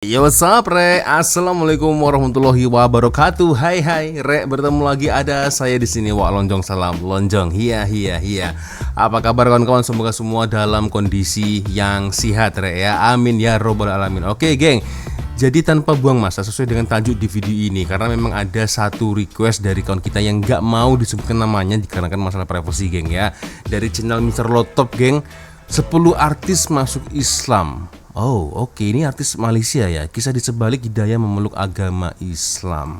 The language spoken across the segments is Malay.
Yo, what's up, Re? Assalamualaikum warahmatullahi wabarakatuh. Hai, Re, bertemu lagi ada saya di sini. Wak Lonjong, salam Lonjong. Hiya. Apa kabar kawan-kawan? Semoga semua dalam kondisi yang sehat, Re, ya. Amin ya robbal alamin. Oke, geng. Jadi tanpa buang masa, sesuai dengan tajuk di video ini, karena memang ada satu request dari kawan kita yang nggak mau disebutkan namanya dikarenakan masalah privasi, geng, ya. Dari channel Mr. Lotop, geng. 10 artis masuk Islam. Oh, oke, ini artis Malaysia ya. Kisah di sebalik Hidayah memeluk agama Islam.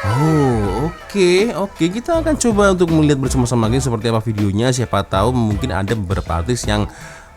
Oh, oke. Kita akan coba untuk melihat bersama-sama lagi seperti apa videonya. Siapa tahu mungkin ada beberapa artis yang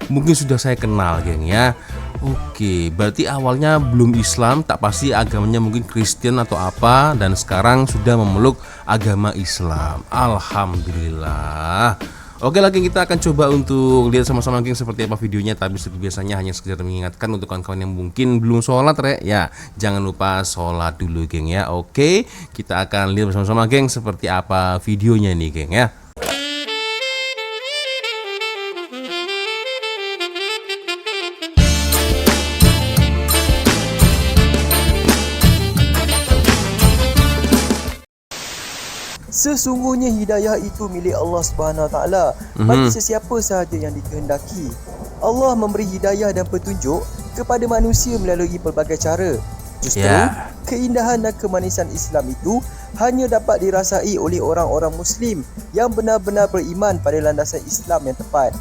mungkin sudah saya kenal, geng, ya. Oke, berarti awalnya belum Islam, tak pasti agamanya mungkin Kristen atau apa, dan sekarang sudah memeluk agama Islam. Alhamdulillah. Oke, lagi kita akan coba untuk lihat sama-sama geng seperti apa videonya. Tapi seperti biasanya hanya sekedar mengingatkan untuk kawan-kawan yang mungkin belum sholat, Re, ya, jangan lupa sholat dulu, geng, ya. Oke, kita akan lihat bersama-sama geng seperti apa videonya nih, geng, ya. Sesungguhnya hidayah itu milik Allah Subhanahu Wa Taala bagi sesiapa sahaja yang dikehendaki. Allah memberi hidayah dan petunjuk kepada manusia melalui pelbagai cara. Justru keindahan dan kemanisan Islam itu hanya dapat dirasai oleh orang-orang Muslim yang benar-benar beriman pada landasan Islam yang tepat.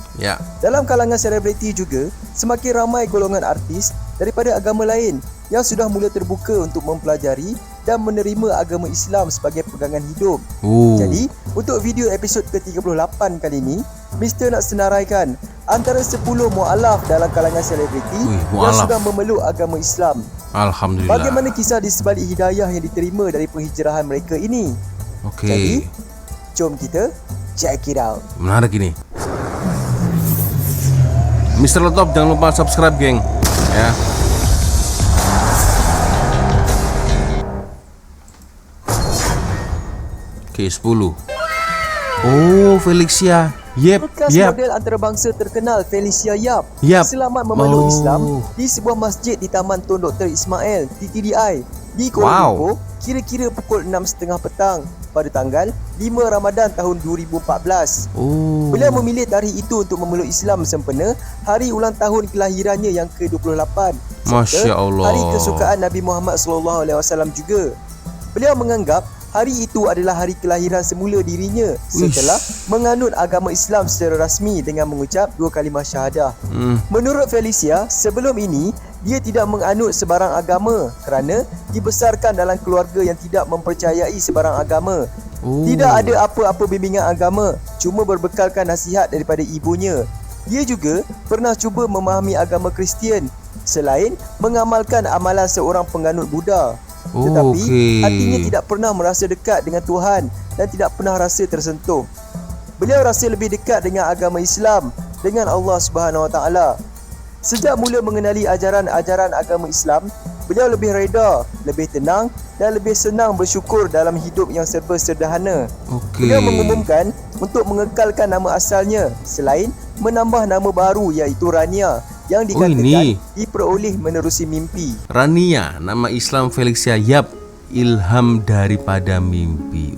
Dalam kalangan selebriti juga, semakin ramai golongan artis daripada agama lain yang sudah mula terbuka untuk mempelajari dan menerima agama Islam sebagai pegangan hidup. Jadi, untuk video episod ke-38 kali ini, Mr. nak senaraikan antara 10 mu'alaf dalam kalangan selebriti yang sudah memeluk agama Islam. Alhamdulillah. Bagaimana kisah di sebalik hidayah yang diterima dari penghijrahan mereka ini? Jadi, jom kita check it out. Menarik ini. Mr. Lotop, jangan lupa subscribe, geng, ya. Oke, 10. Oh, Felicia. Bekas model antarabangsa terkenal Felicia Yap selamat memeluk Islam di sebuah masjid di Taman Tun Dr. Ismail TTDI di Kuala Lumpur kira-kira pukul 6.30 petang pada tanggal 5 Ramadan tahun 2014. Beliau memilih tarikh itu untuk memeluk Islam sempena hari ulang tahun kelahirannya yang ke-28 Masya Allah, hari kesukaan Nabi Muhammad SAW juga. Beliau menganggap hari itu adalah hari kelahiran semula dirinya setelah menganut agama Islam secara rasmi dengan mengucap 2 kalimah syahadah. Menurut Felicia, sebelum ini dia tidak menganut sebarang agama kerana dibesarkan dalam keluarga yang tidak mempercayai sebarang agama. Tidak ada apa-apa bimbingan agama, cuma berbekalkan nasihat daripada ibunya. Dia juga pernah cuba memahami agama Kristian selain mengamalkan amalan seorang penganut Buddha. Tetapi hatinya tidak pernah merasa dekat dengan Tuhan dan tidak pernah rasa tersentuh. Beliau rasa lebih dekat dengan agama Islam, dengan Allah Subhanahu Wa Taala. Sejak mula mengenali ajaran-ajaran agama Islam, beliau lebih reda, lebih tenang dan lebih senang bersyukur dalam hidup yang serba sederhana. Beliau mengumumkan untuk mengekalkan nama asalnya selain menambah nama baru iaitu Rania yang dikatakan diperoleh menerusi mimpi. Rania, nama Islam Felicia Yap, ilham daripada mimpi.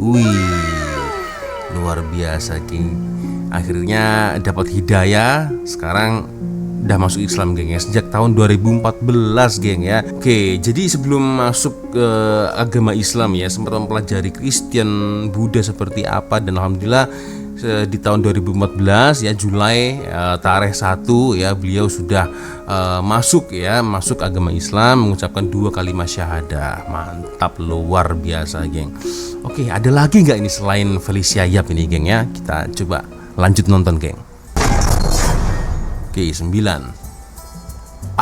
Luar biasa, King. Akhirnya dapat hidayah, sekarang udah masuk Islam, geng, ya, sejak tahun 2014, geng, ya. Oke, jadi sebelum masuk ke agama Islam ya, sempat mempelajari Kristen, Buddha seperti apa, dan alhamdulillah di tahun 2014 ya, Julai tarikh 1 ya, beliau sudah masuk agama Islam, mengucapkan 2 kalimah syahadah. Mantap, luar biasa, geng. Oke, ada lagi nggak ini selain Felicia Yap ini, geng, ya? Kita coba lanjut nonton, geng. Oke, 9.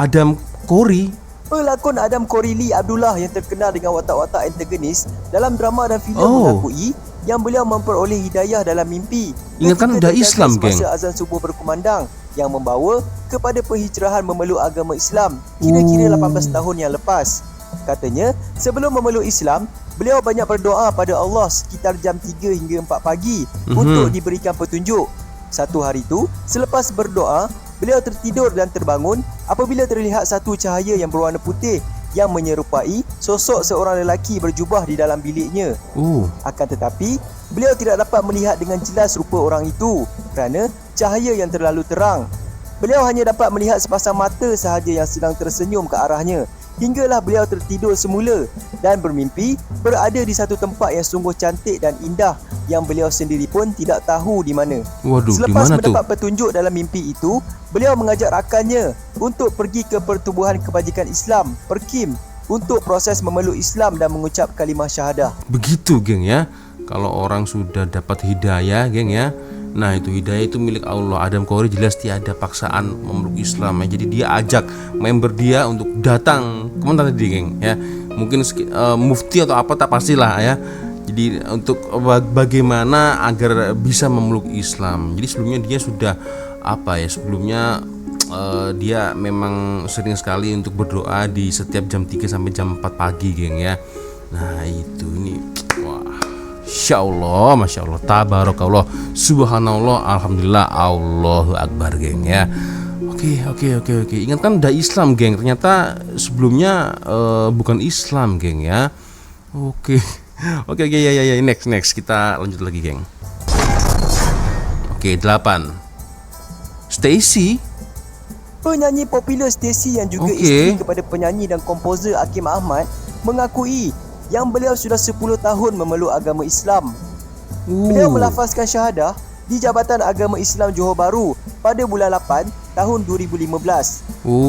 Adam Corey. Pelakon Adam Corey Lee Abdullah yang terkenal dengan watak-watak antagonis dalam drama dan filem mengakui yang beliau memperoleh hidayah dalam mimpi. Ingatkan udah Islam, geng. Masa azan subuh berkumandang yang membawa kepada penghijrahan memeluk agama Islam kira-kira 18 tahun yang lepas. Katanya, sebelum memeluk Islam, beliau banyak berdoa pada Allah sekitar jam 3 hingga 4 pagi untuk diberikan petunjuk. Satu hari itu, selepas berdoa, beliau tertidur dan terbangun apabila terlihat satu cahaya yang berwarna putih yang menyerupai sosok seorang lelaki berjubah di dalam biliknya. Akan tetapi, beliau tidak dapat melihat dengan jelas rupa orang itu kerana cahaya yang terlalu terang. Beliau hanya dapat melihat sepasang mata sahaja yang sedang tersenyum ke arahnya. Hinggalah beliau tertidur semula dan bermimpi berada di satu tempat yang sungguh cantik dan indah yang beliau sendiri pun tidak tahu di mana. Selepas mendapat petunjuk dalam mimpi itu, beliau mengajak rakannya untuk pergi ke pertubuhan kebajikan Islam, Perkim, untuk proses memeluk Islam dan mengucap kalimah syahadah. Begitu geng ya. Kalau orang sudah dapat hidayah geng ya, nah itu hidayah itu milik Allah. Adam Khoury jelas tiada paksaan memeluk Islam ya. Jadi dia ajak member dia untuk datang kemana tadi geng ya. Mungkin mufti atau apa tak pastilah ya. Jadi untuk bagaimana agar bisa memeluk Islam. Jadi sebelumnya dia sudah sebelumnya dia memang sering sekali untuk berdoa di setiap jam 3 sampai jam 4 pagi geng ya. Nah itu ini Masya Allah, tabarakallah, subhanallah, alhamdulillah, Allahu Akbar geng ya. Oke. Ingatkan udah Islam geng, ternyata sebelumnya bukan Islam geng ya. Oke, ya. Next kita lanjut lagi geng. Oke, 8. Stacy. Penyanyi popular Stacy yang juga isteri kepada penyanyi dan komposer Hakim Ahmad mengakui yang beliau sudah 10 tahun memeluk agama Islam. Beliau melafazkan syahadah di Jabatan Agama Islam Johor Bahru pada bulan 8 tahun 2015.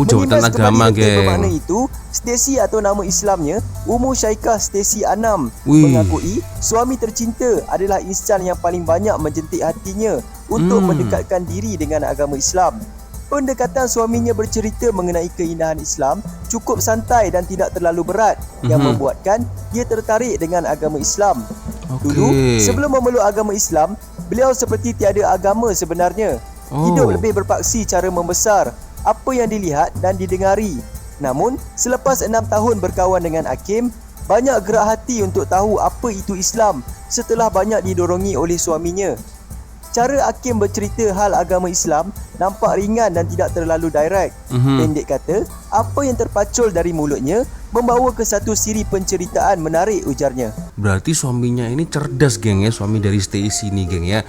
Jabatan agama geng. Bermakna itu, Stacy atau nama Islamnya Ummu Syaikah Stacy Anam mengakui suami tercinta adalah insan yang paling banyak menjentik hatinya untuk mendekatkan diri dengan agama Islam. Pendekatan suaminya bercerita mengenai keindahan Islam cukup santai dan tidak terlalu berat yang membuatkan dia tertarik dengan agama Islam. Dulu, sebelum memeluk agama Islam, beliau seperti tiada agama sebenarnya. Hidup lebih berpaksi cara membesar, apa yang dilihat dan didengari. Namun, selepas 6 tahun berkawan dengan Hakim, banyak gerak hati untuk tahu apa itu Islam setelah banyak didorongi oleh suaminya. Cara Hakim bercerita hal agama Islam nampak ringan dan tidak terlalu direct. Pendek kata, apa yang terpacul dari mulutnya membawa ke satu siri penceritaan menarik, ujarnya. Berarti suaminya ini cerdas geng ya, suami dari Stacy ini geng ya.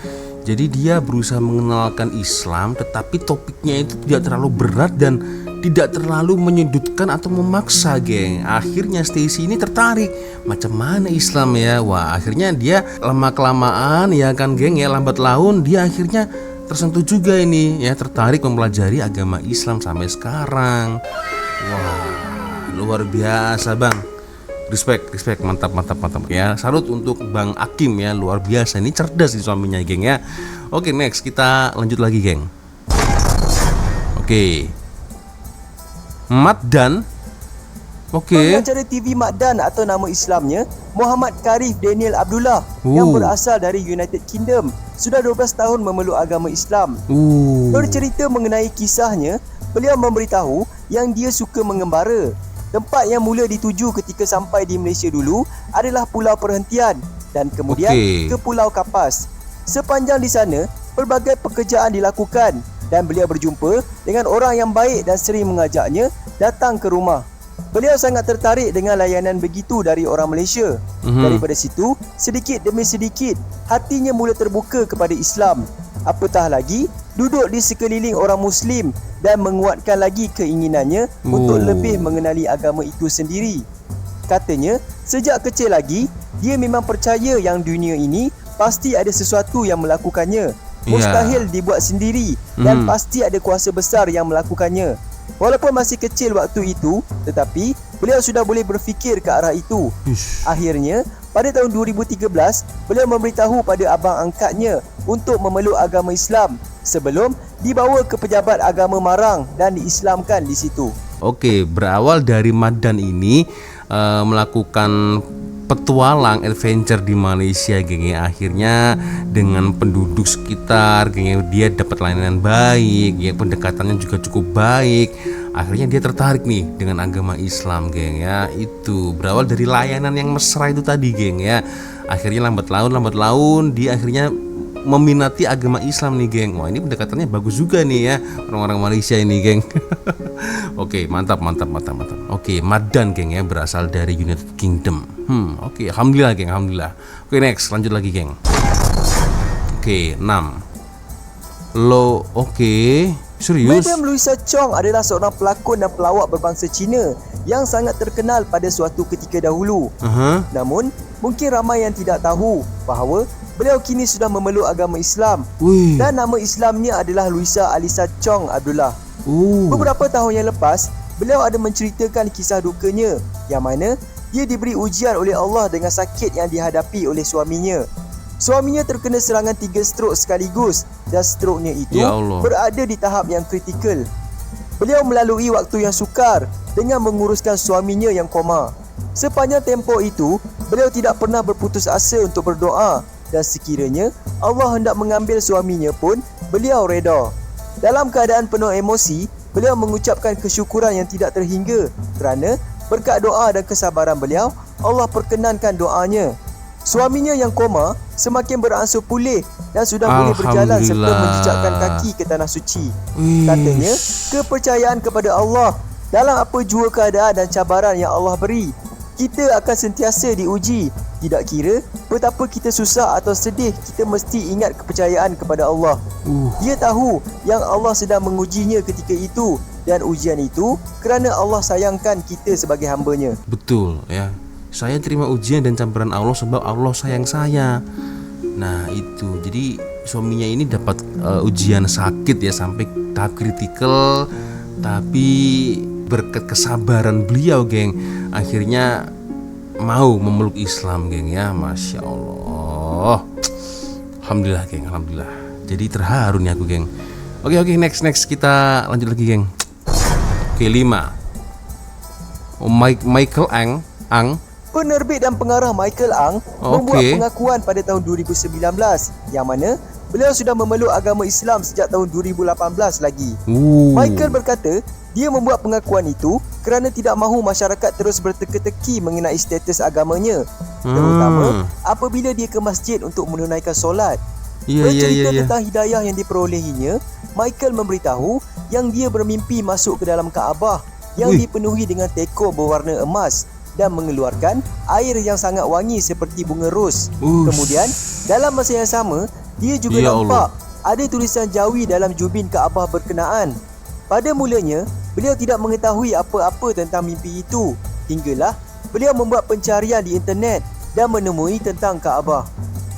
Jadi dia berusaha mengenalkan Islam tetapi topiknya itu tidak terlalu berat dan tidak terlalu menyudutkan atau memaksa geng. Akhirnya Stacy ini tertarik, macam mana Islam ya. Wah, akhirnya dia lama-kelamaan ya kan geng ya, lambat laun dia akhirnya tersentuh juga ini ya, tertarik mempelajari agama Islam sampai sekarang. Wah, luar biasa bang. Respect, mantap ya. Salut untuk Bang Hakim ya, luar biasa, ini cerdas di suaminya geng ya. Oke, next kita lanjut lagi geng. Oke. Maddan. Pengacara TV Maddan atau nama Islamnya Muhammad Karif Daniel Abdullah yang berasal dari United Kingdom sudah 12 tahun memeluk agama Islam. Bercerita mengenai kisahnya, beliau memberitahu yang dia suka mengembara. Tempat yang mula dituju ketika sampai di Malaysia dulu adalah Pulau Perhentian dan kemudian ke Pulau Kapas. Sepanjang di sana, pelbagai pekerjaan dilakukan dan beliau berjumpa dengan orang yang baik dan sering mengajaknya datang ke rumah. Beliau sangat tertarik dengan layanan begitu dari orang Malaysia. Daripada situ, sedikit demi sedikit, hatinya mula terbuka kepada Islam. Apatah lagi, duduk di sekeliling orang Muslim dan menguatkan lagi keinginannya untuk lebih mengenali agama itu sendiri. Katanya, sejak kecil lagi, dia memang percaya yang dunia ini pasti ada sesuatu yang melakukannya. Mustahil dibuat sendiri dan pasti ada kuasa besar yang melakukannya. Walaupun masih kecil waktu itu, tetapi beliau sudah boleh berfikir ke arah itu. Akhirnya, pada tahun 2013, beliau memberitahu pada abang angkatnya untuk memeluk agama Islam sebelum dibawa ke pejabat agama Marang dan diislamkan di situ. Oke, berawal dari Maddan ini melakukan petualang adventure di Malaysia geng ya. Akhirnya dengan penduduk sekitar geng ya, dia dapat layanan baik ya, pendekatannya juga cukup baik. Akhirnya dia tertarik nih dengan agama Islam geng ya. Itu berawal dari layanan yang mesra itu tadi geng ya. Akhirnya lambat laun dia akhirnya meminati agama Islam nih geng. Wah, ini pendekatannya bagus juga nih ya orang-orang Malaysia ini geng. Oke, mantap. Oke, Madan geng ya, berasal dari United Kingdom. Oke, alhamdulillah geng, alhamdulillah. Oke, next, lanjut lagi geng. Oke, 6. Serius? Madam Louisa Chong adalah seorang pelakon dan pelawak berbangsa Cina yang sangat terkenal pada suatu ketika dahulu. Namun, mungkin ramai yang tidak tahu bahawa beliau kini sudah memeluk agama Islam. Dan nama Islamnya adalah Louisa Alisa Chong Abdullah. Beberapa tahun yang lepas, beliau ada menceritakan kisah dukanya yang mana dia diberi ujian oleh Allah dengan sakit yang dihadapi oleh suaminya. Suaminya terkena serangan 3 strok sekaligus dan stroknya itu berada di tahap yang kritikal. Beliau melalui waktu yang sukar dengan menguruskan suaminya yang koma. Sepanjang tempoh itu, beliau tidak pernah berputus asa untuk berdoa dan sekiranya Allah hendak mengambil suaminya pun, beliau reda. Dalam keadaan penuh emosi, beliau mengucapkan kesyukuran yang tidak terhingga kerana berkat doa dan kesabaran beliau, Allah perkenankan doanya. Suaminya yang koma semakin berangsur pulih dan sudah boleh berjalan serta menjejakkan kaki ke tanah suci. Katanya, kepercayaan kepada Allah dalam apa jua keadaan dan cabaran yang Allah beri, kita akan sentiasa diuji. Tidak kira betapa kita susah atau sedih, kita mesti ingat kepercayaan kepada Allah. Dia tahu yang Allah sedang mengujinya ketika itu, dan ujian itu kerana Allah sayangkan kita sebagai hambanya. Betul ya. Saya terima ujian dan campuran Allah sebab Allah sayang saya. Nah itu, jadi suaminya ini dapat ujian sakit ya sampai tahap kritikal, tapi berkat kesabaran beliau geng, akhirnya mau memeluk Islam geng ya. Masya Allah. Alhamdulillah geng, alhamdulillah. Jadi terharu nih aku geng. Oke, next kita lanjut lagi geng. Oke, 5. Michael Ang. Penerbit dan pengarah Michael Ang membuat pengakuan pada tahun 2019 yang mana beliau sudah memeluk agama Islam sejak tahun 2018 lagi. Michael berkata dia membuat pengakuan itu kerana tidak mahu masyarakat terus berteka-teki mengenai status agamanya, terutama apabila dia ke masjid untuk menunaikan solat. Bercerita tentang hidayah yang diperolehinya, Michael memberitahu yang dia bermimpi masuk ke dalam Kaabah yang dipenuhi dengan teko berwarna emas dan mengeluarkan air yang sangat wangi seperti bunga ros. Kemudian, dalam masa yang sama, dia juga nampak ada tulisan Jawi dalam jubin Kaabah berkenaan. Pada mulanya, beliau tidak mengetahui apa-apa tentang mimpi itu, hinggalah beliau membuat pencarian di internet dan menemui tentang Kaabah.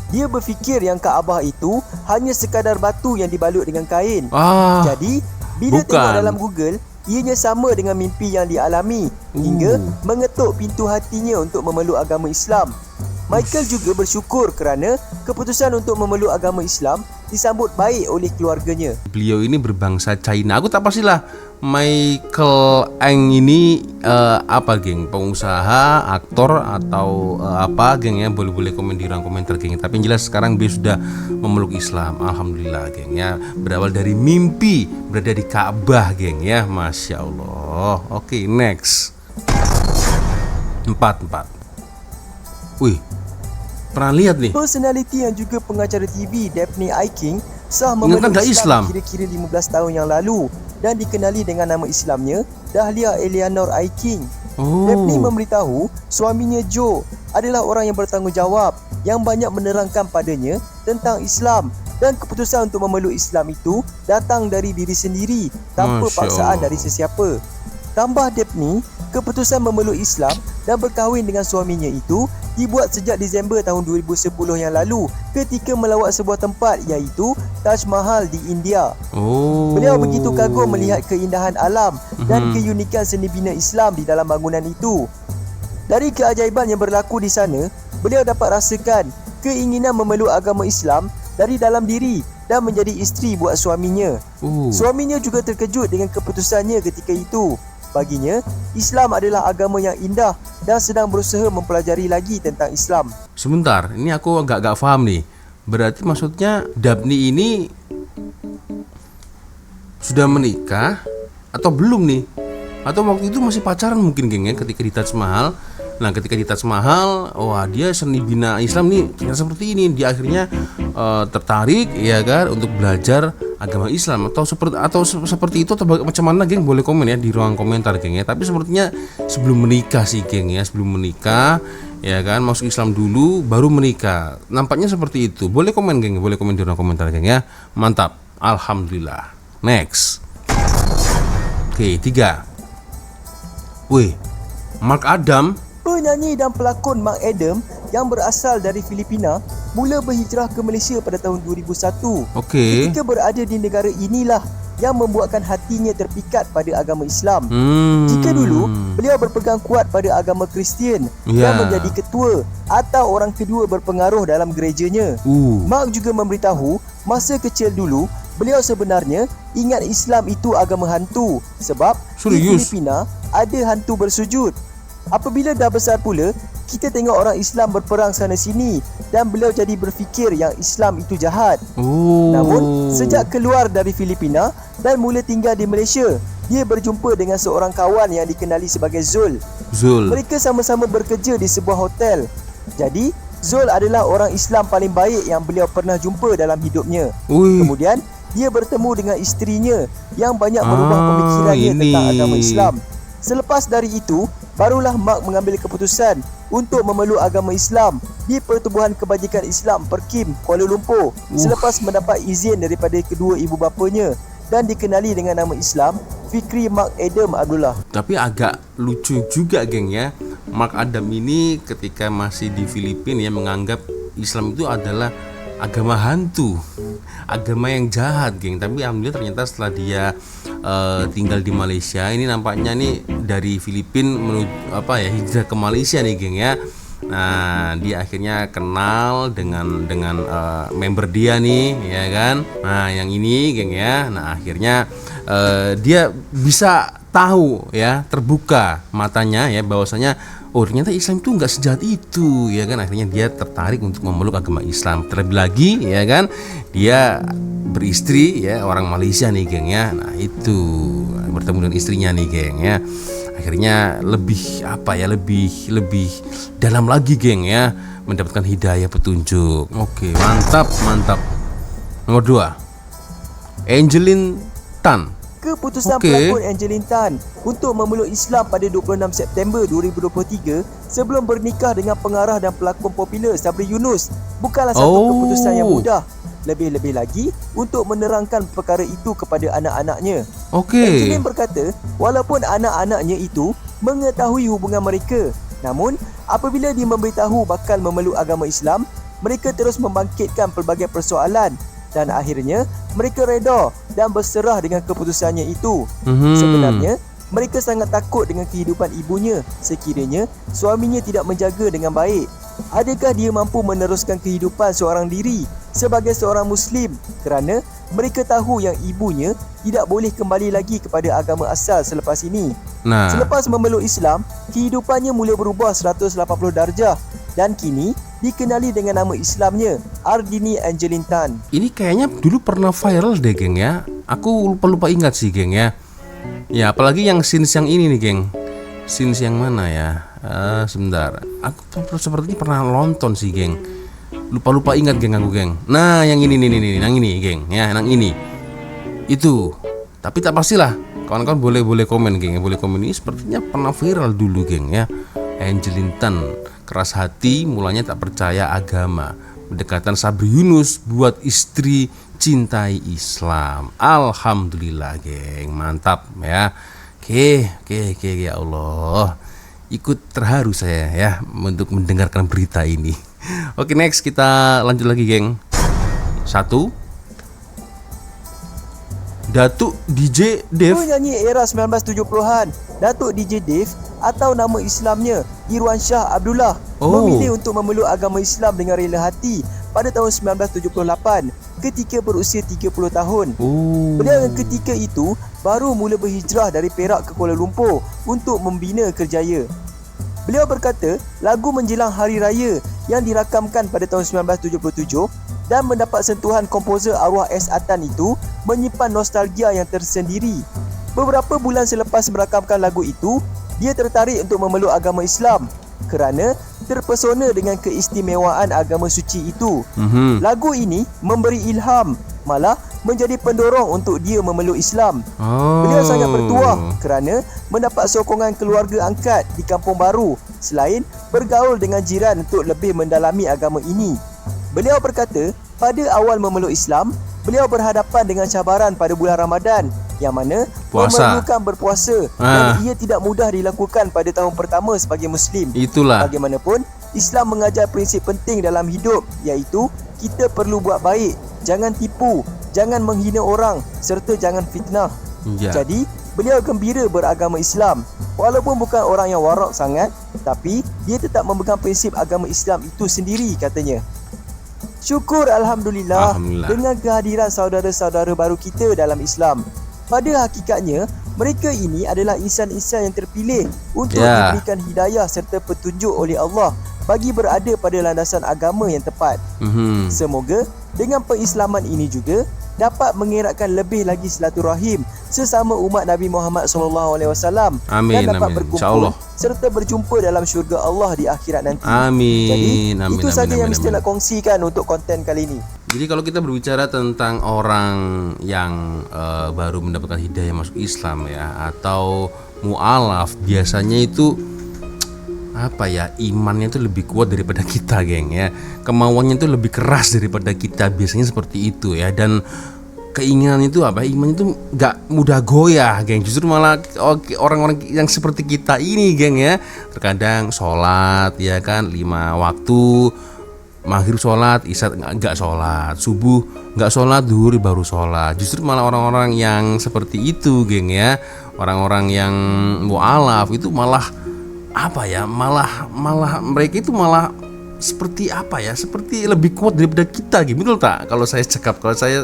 Dia berfikir yang Kaabah itu hanya sekadar batu yang dibalut dengan kain. Jadi, bila tengok dalam Google, ianya sama dengan mimpi yang dialami hingga mengetuk pintu hatinya untuk memeluk agama Islam. Michael juga bersyukur kerana keputusan untuk memeluk agama Islam disambut baik oleh keluarganya. Beliau ini berbangsa China. Aku tak pastilah Michael Ang ini apa geng, pengusaha, aktor atau apa geng ya, boleh komen di ruang komentar geng. Tapi yang jelas sekarang dia sudah memeluk Islam, alhamdulillah geng ya. Berawal dari mimpi berada di Ka'bah geng ya, masya Allah. Oke, next 4. Wih, pernah lihat nih. Personality yang juga pengacara TV Daphne Aiking sah memeluk Islam kira-kira 15 tahun yang lalu dan dikenali dengan nama Islamnya Dahlia Eleanor Aiking. Daphne memberitahu suaminya Joe adalah orang yang bertanggungjawab yang banyak menerangkan padanya tentang Islam, dan keputusan untuk memeluk Islam itu datang dari diri sendiri tanpa paksaan dari sesiapa. Tambah Daphne, keputusan memeluk Islam dan berkahwin dengan suaminya itu dibuat sejak Disember tahun 2010 yang lalu ketika melawat sebuah tempat iaitu Taj Mahal di India. Beliau begitu kagum melihat keindahan alam dan keunikan seni bina Islam di dalam bangunan itu. Dari keajaiban yang berlaku di sana, beliau dapat rasakan keinginan memeluk agama Islam dari dalam diri dan menjadi isteri buat suaminya. Suaminya juga terkejut dengan keputusannya ketika itu. Baginya, Islam adalah agama yang indah dan sedang berusaha mempelajari lagi tentang Islam. Sebentar, ini aku agak faham nih. Berarti maksudnya Daphne ini sudah menikah atau belum nih? Atau waktu itu masih pacaran mungkin geng ya ketika di Taj Mahal. Nah ketika di Taj Mahal, wah dia seni bina Islam nih ternyata seperti ini. Dia akhirnya tertarik ya kan untuk belajar agama Islam seperti itu atau macam mana, geng? Boleh komen ya di ruang komentar, geng ya. Tapi sepertinya sebelum menikah sih, geng ya, sebelum menikah ya kan, masuk Islam dulu baru menikah. Nampaknya seperti itu. Boleh komen, geng, boleh komen di ruang komentar, geng ya. Mantap, alhamdulillah. Next. Oke, 3. Wih, Mark Adam. Penyanyi dan pelakon Mark Adam yang berasal dari Filipina mula berhijrah ke Malaysia pada tahun 2001. Okey. Ketika berada di negara inilah yang membuatkan hatinya terpikat pada agama Islam. Jika dulu beliau berpegang kuat pada agama Kristian dan menjadi ketua atau orang kedua berpengaruh dalam gerejanya. Mark juga memberitahu masa kecil dulu beliau sebenarnya ingat Islam itu agama hantu sebab di Filipina ada hantu bersujud. Apabila dah besar pula, kita tengok orang Islam berperang sana sini dan beliau jadi berfikir yang Islam itu jahat. Namun, sejak keluar dari Filipina dan mula tinggal di Malaysia, dia berjumpa dengan seorang kawan yang dikenali sebagai Zul. Mereka sama-sama bekerja di sebuah hotel. Jadi, Zul adalah orang Islam paling baik yang beliau pernah jumpa dalam hidupnya. Kemudian, dia bertemu dengan isterinya yang banyak merubah pemikirannya tentang agama Islam. Selepas dari itu, barulah Mark mengambil keputusan untuk memeluk agama Islam di Pertubuhan Kebajikan Islam Perkim, Kuala Lumpur selepas mendapat izin daripada kedua ibu bapanya dan dikenali dengan nama Islam Fikri Mark Adam Abdullah. Tapi agak lucu juga, geng ya. Mark Adam ini ketika masih di Filipina ya menganggap Islam itu adalah agama hantu, agama yang jahat, geng. Tapi alhamdulillah ternyata setelah dia tinggal di Malaysia, ini nampaknya nih dari Filipina menuju hijrah ke Malaysia nih, geng ya. Nah, dia akhirnya kenal dengan member dia nih, ya kan. Nah, yang ini, geng ya. Nah, akhirnya dia bisa tahu ya, terbuka matanya ya bahwasanya ternyata Islam itu nggak sejahat itu, ya kan. Akhirnya dia tertarik untuk memeluk agama Islam. Terlebih lagi, ya kan, dia beristri ya orang Malaysia nih, geng ya. Nah, itu bertemu dengan istrinya nih, geng ya. Akhirnya lebih lebih dalam lagi, geng ya, mendapatkan hidayah petunjuk. Oke, mantap. Nomor 2, Angeline Tan. Keputusan pelakon Angeline Tan untuk memeluk Islam pada 26 September 2023 sebelum bernikah dengan pengarah dan pelakon popular Sabri Yunus bukanlah satu keputusan yang mudah. Lebih-lebih lagi untuk menerangkan perkara itu kepada anak-anaknya. Angeline berkata, walaupun anak-anaknya itu mengetahui hubungan mereka, namun apabila dia memberitahu bakal memeluk agama Islam, mereka terus membangkitkan pelbagai persoalan dan akhirnya mereka reda dan berserah dengan keputusannya itu. Sebenarnya mereka sangat takut dengan kehidupan ibunya sekiranya suaminya tidak menjaga dengan baik. Adakah dia mampu meneruskan kehidupan seorang diri sebagai seorang Muslim kerana mereka tahu yang ibunya tidak boleh kembali lagi kepada agama asal selepas ini. Selepas memeluk Islam, kehidupannya mula berubah 180 darjah dan kini dikenali dengan nama Islamnya Ardini Angeline Tan. Ini kayaknya dulu pernah viral deh, geng ya. Aku lupa ingat sih, geng ya. Ya, apalagi yang scenes yang ini nih, geng. Scenes yang mana ya? Sebentar. Aku sepertinya pernah nonton sih, geng. Lupa ingat, geng, aku, geng. Nah, yang ini nih, yang ini, geng. Ya, yang ini. Itu. Tapi tak pastilah. Kawan-kawan boleh komen, geng. Boleh komen, ini sepertinya pernah viral dulu, geng ya. Angeline Tan keras hati, mulanya tak percaya agama. Pendekatan Sabri Yunus buat istri cintai Islam. Alhamdulillah, geng, mantap ya. Oke, ya Allah, ikut terharu saya ya untuk mendengarkan berita ini. Oke, next kita lanjut lagi, geng. 1, Datuk DJ Dev. Penyanyi era 1970-an, Datuk DJ Dev atau nama Islamnya Irwan Shah Abdullah memilih untuk memeluk agama Islam dengan rela hati pada tahun 1978 ketika berusia 30 tahun. Beliau yang ketika itu baru mula berhijrah dari Perak ke Kuala Lumpur untuk membina kerjaya. Beliau berkata, lagu menjelang Hari Raya yang dirakamkan pada tahun 1977 dan mendapat sentuhan komposer arwah S. Atan itu menyimpan nostalgia yang tersendiri. Beberapa bulan selepas merakamkan lagu itu, dia tertarik untuk memeluk agama Islam kerana terpesona dengan keistimewaan agama suci itu. Lagu ini memberi ilham malah menjadi pendorong untuk dia memeluk Islam. Oh. Beliau sangat bertuah kerana mendapat sokongan keluarga angkat di kampung baru selain bergaul dengan jiran untuk lebih mendalami agama ini. Beliau berkata, pada awal memeluk Islam, beliau berhadapan dengan cabaran pada bulan Ramadan yang mana Puasa. memerlukan berpuasa dan ia tidak mudah dilakukan pada tahun pertama sebagai Muslim. Itulah. Bagaimanapun, Islam mengajar prinsip penting dalam hidup iaitu kita perlu buat baik, jangan tipu, jangan menghina orang serta jangan fitnah. Ya. Jadi, beliau gembira beragama Islam. Walaupun bukan orang yang warak sangat, tapi dia tetap memegang prinsip agama Islam itu sendiri katanya. Syukur Alhamdulillah dengan kehadiran saudara-saudara baru kita dalam Islam. Pada hakikatnya, mereka ini adalah insan-insan yang terpilih untuk diberikan hidayah serta petunjuk oleh Allah bagi berada pada landasan agama yang tepat. Semoga dengan pengislaman ini juga dapat mengeratkan lebih lagi silaturahim sesama umat Nabi Muhammad SAW dan dapat berkumpul serta berjumpa dalam syurga Allah di akhirat nanti. Jadi itu saja yang mesti nak kongsikan untuk konten kali ini. Jadi kalau kita berbicara tentang orang yang baru mendapatkan hidayah masuk Islam ya, atau mu'alaf, biasanya itu apa ya, imannya itu lebih kuat daripada kita, geng ya. Kemauannya itu lebih keras daripada kita, biasanya seperti itu ya. Dan keinginan itu apa, iman itu nggak mudah goyah, geng. Justru malah orang-orang yang seperti kita ini, geng ya, terkadang sholat ya kan 5 waktu, maghrib sholat, isya nggak sholat, subuh nggak sholat, zuhur baru sholat. Justru malah orang-orang yang seperti itu, geng ya, orang-orang yang mu'alaf itu malah apa ya, malah mereka itu malah seperti apa ya, seperti lebih kuat daripada kita gitu, betul tak? Kalau saya cakap, kalau saya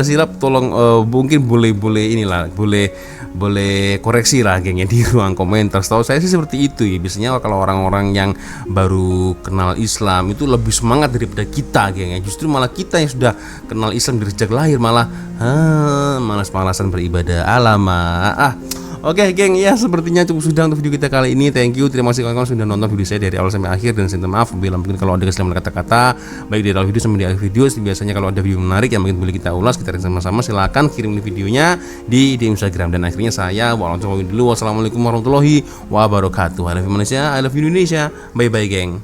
silap, tolong mungkin boleh inilah, boleh koreksi lah gengnya di ruang komentar. Setahu saya sih seperti itu ya. Biasanya kalau orang-orang yang baru kenal Islam itu lebih semangat daripada kita, gengnya. Justru malah kita yang sudah kenal Islam dari sejak lahir malah malas-malasan beribadah. Alamak. Oke geng, ya sepertinya cukup sudah untuk video kita kali ini. Thank you, terima kasih kawan-kawan sudah nonton video saya dari awal sampai akhir. Dan saya minta maaf bila mungkin kalau ada kesalahan kata-kata baik di awal video sampai di akhir video. Biasanya kalau ada video menarik yang mungkin boleh kita ulas, kita sama-sama, silahkan kirim videonya di Instagram. Dan akhirnya saya dulu. Wassalamualaikum warahmatullahi wabarakatuh. I love you Malaysia, I love you Indonesia. Bye bye geng.